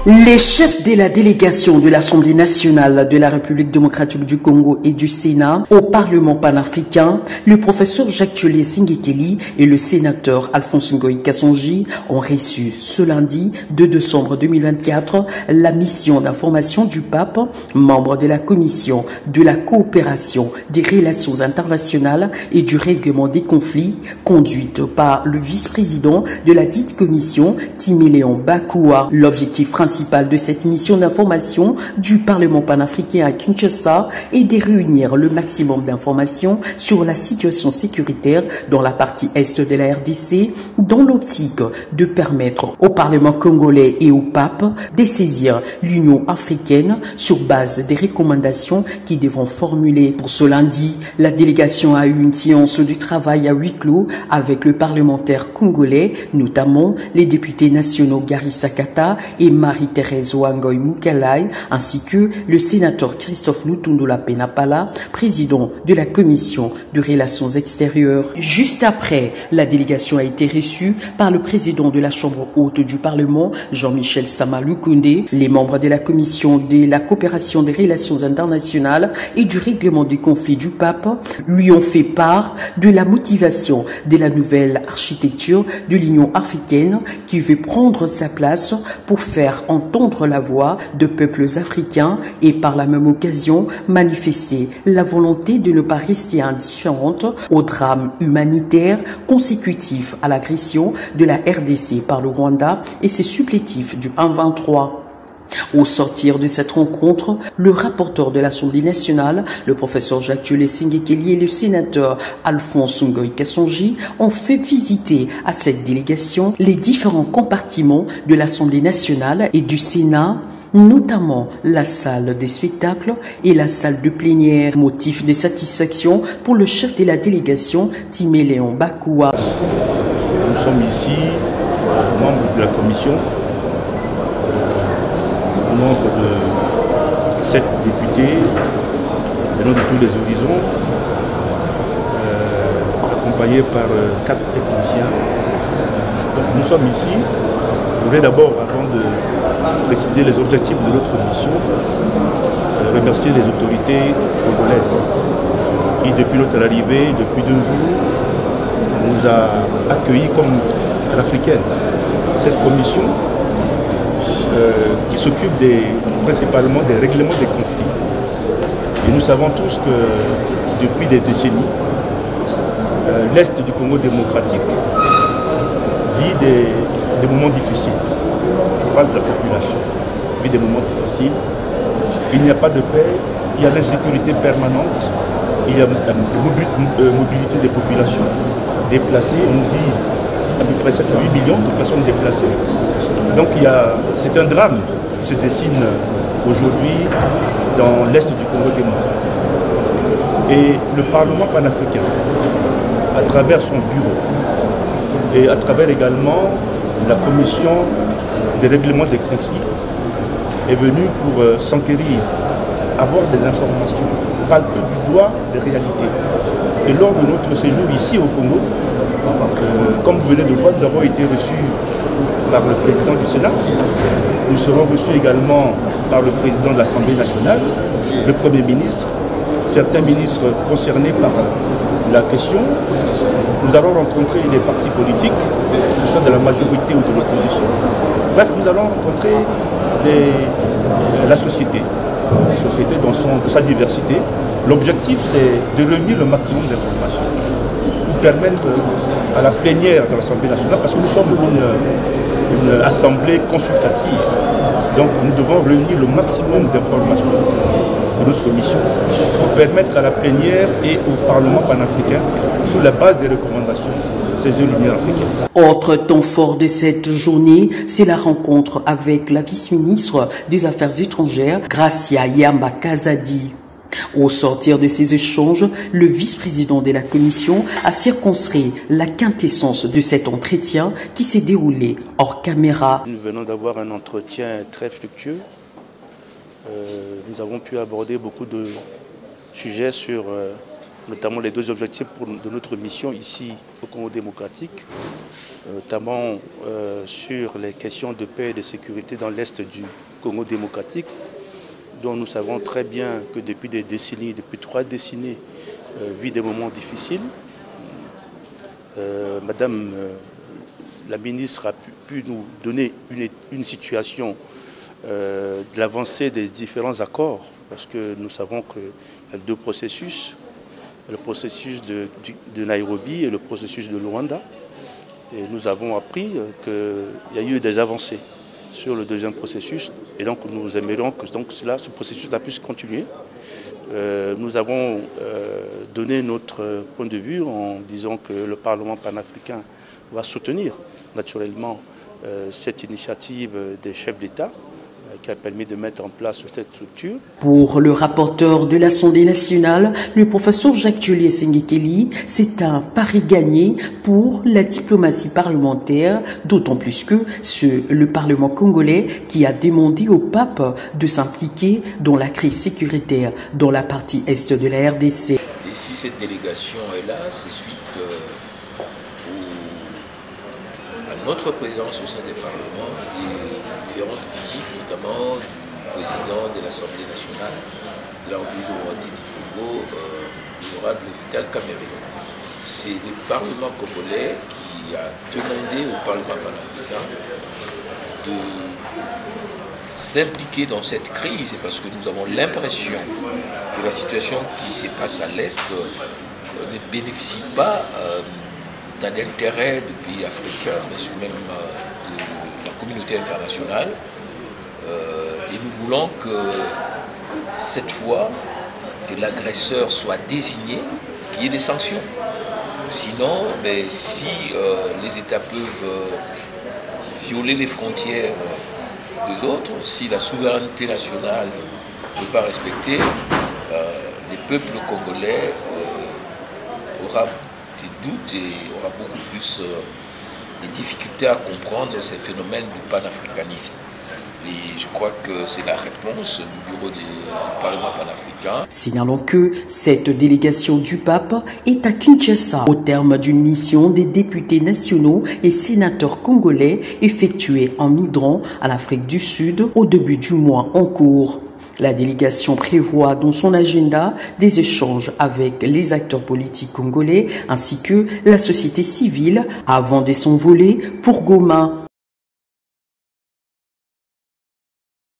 Les chefs de la délégation de l'Assemblée nationale de la République démocratique du Congo et du Sénat au Parlement panafricain, le professeur Jacques Thiolé Singekeli et le sénateur Alphonse Ngoï Kassonji ont reçu ce lundi 2 décembre 2024 la mission d'information du pape, membre de la commission de la coopération des relations internationales et du règlement des conflits, conduite par le vice-président de la dite commission, Timileon Bakoua. L'objectif principal de cette mission d'information du Parlement panafricain à Kinshasa est de réunir le maximum d'informations sur la situation sécuritaire dans la partie est de la RDC, dans l'optique de permettre au Parlement congolais et au pape de saisir l'Union africaine sur base des recommandations qui devront formuler. Pour ce lundi, la délégation a eu une séance de travail à huis clos avec le parlementaire congolais, notamment les députés nationaux Gary Sakata et Marie-Thérèse Wangoy Moukalai, ainsi que le sénateur Christophe Lutundola Penapala, président de la commission de relations extérieures. Juste après, la délégation a été reçue par le président de la Chambre haute du Parlement, Jean-Michel Sama-Lukonde. Les membres de la commission de la coopération des relations internationales et du règlement des conflits du pape lui ont fait part de la motivation de la nouvelle architecture de l'Union africaine qui veut prendre sa place pour faire entendre la voix de peuples africains et par la même occasion manifester la volonté de ne pas rester indifférente au drame humanitaire consécutif à l'agression de la RDC par le Rwanda et ses supplétifs du 1-23. Au sortir de cette rencontre, le rapporteur de l'Assemblée nationale, le professeur Jacques Thiolé Singekeli et le sénateur Alphonse Ngoï Kassonji ont fait visiter à cette délégation les différents compartiments de l'Assemblée nationale et du Sénat, notamment la salle des spectacles et la salle de plénière. Motif de satisfaction pour le chef de la délégation, Timileon Bakoua. Nous sommes ici, membres de la commission, nombre de 7 députés venant de tous les horizons, accompagnés par 4 techniciens. Donc nous sommes ici. Je voudrais d'abord, avant de préciser les objectifs de notre mission, remercier les autorités congolaises qui, depuis notre arrivée, depuis 2 jours, nous a accueillis comme l'africaine. Cette commission qui s'occupe principalement des règlements des conflits. Et nous savons tous que depuis des décennies, l'Est du Congo démocratique vit des moments difficiles. Je parle de la population, vit des moments difficiles. Il n'y a pas de paix, il y a l'insécurité permanente, il y a la mobilité des populations déplacées. On nous dit à peu près 7 à 8 millions de personnes déplacées. Donc c'est un drame qui se dessine aujourd'hui dans l'Est du Congo démocratique. Et le Parlement panafricain, à travers son bureau et à travers également la commission des règlements des conflits, est venu pour s'enquérir, avoir des informations, palper du doigt les réalités. Et lors de notre séjour ici au Congo, comme vous venez de voir, nous avons été reçus par le président du Sénat. Nous serons reçus également par le président de l'Assemblée nationale, le Premier ministre, certains ministres concernés par la question. Nous allons rencontrer des partis politiques, que ce soit de la majorité ou de l'opposition. Bref, nous allons rencontrer la société dans sa diversité. L'objectif, c'est de réunir le maximum d'informations pour permettre à la plénière de l'Assemblée nationale, parce que nous sommes une assemblée consultative. Donc nous devons réunir le maximum d'informations de notre mission pour permettre à la plénière et au Parlement panafricain, sur la base des recommandations, saisir l'Union africaine. Autre temps fort de cette journée, c'est la rencontre avec la vice-ministre des Affaires étrangères, Gracia Yamba Kazadi. Au sortir de ces échanges, le vice-président de la commission a circonscrit la quintessence de cet entretien qui s'est déroulé hors caméra. Nous venons d'avoir un entretien très fructueux. Nous avons pu aborder beaucoup de sujets sur notamment les 2 objectifs de notre mission ici au Congo démocratique. notamment sur les questions de paix et de sécurité dans l'Est du Congo démocratique, dont nous savons très bien que depuis des décennies, depuis 3 décennies, vit des moments difficiles. Madame la ministre a pu nous donner une situation de l'avancée des différents accords, parce que nous savons qu'il y a 2 processus, le processus de Nairobi et le processus de Luanda. Et nous avons appris qu'il y a eu des avancées sur le 2e processus, et donc nous aimerions que ce processus-là puisse continuer. Nous avons donné notre point de vue en disant que le Parlement panafricain va soutenir naturellement cette initiative des chefs d'État qui a permis de mettre en place cette structure. Pour le rapporteur de l'Assemblée nationale, le professeur Jacques-Juliet Sengekeli, c'est un pari gagné pour la diplomatie parlementaire, d'autant plus que c'est le Parlement congolais qui a demandé au pape de s'impliquer dans la crise sécuritaire dans la partie est de la RDC. Et si cette délégation est là, c'est suite à notre présence au sein des parlements et différentes visites, notamment du président de l'Assemblée nationale de la République démocratique du Congo, l'honorable Vital Kamerhe. C'est le Parlement congolais qui a demandé au Parlement panafricain de s'impliquer dans cette crise, parce que nous avons l'impression que la situation qui se passe à l'Est ne bénéficie pas d'un intérêt du pays africain, mais même de la communauté internationale. Et nous voulons que cette fois, que l'agresseur soit désigné, qu'il y ait des sanctions. Sinon, si les États peuvent violer les frontières des autres, si la souveraineté nationale n'est pas respectée, les peuples congolais aura des doutes et aura beaucoup plus de difficultés à comprendre ces phénomènes du panafricanisme. Et je crois que c'est la réponse du bureau du Parlement panafricain. Signalons que cette délégation du pape est à Kinshasa au terme d'une mission des députés nationaux et sénateurs congolais effectuée en migrant en Afrique du Sud au début du mois en cours. La délégation prévoit dans son agenda des échanges avec les acteurs politiques congolais ainsi que la société civile avant de s'envoler pour Goma.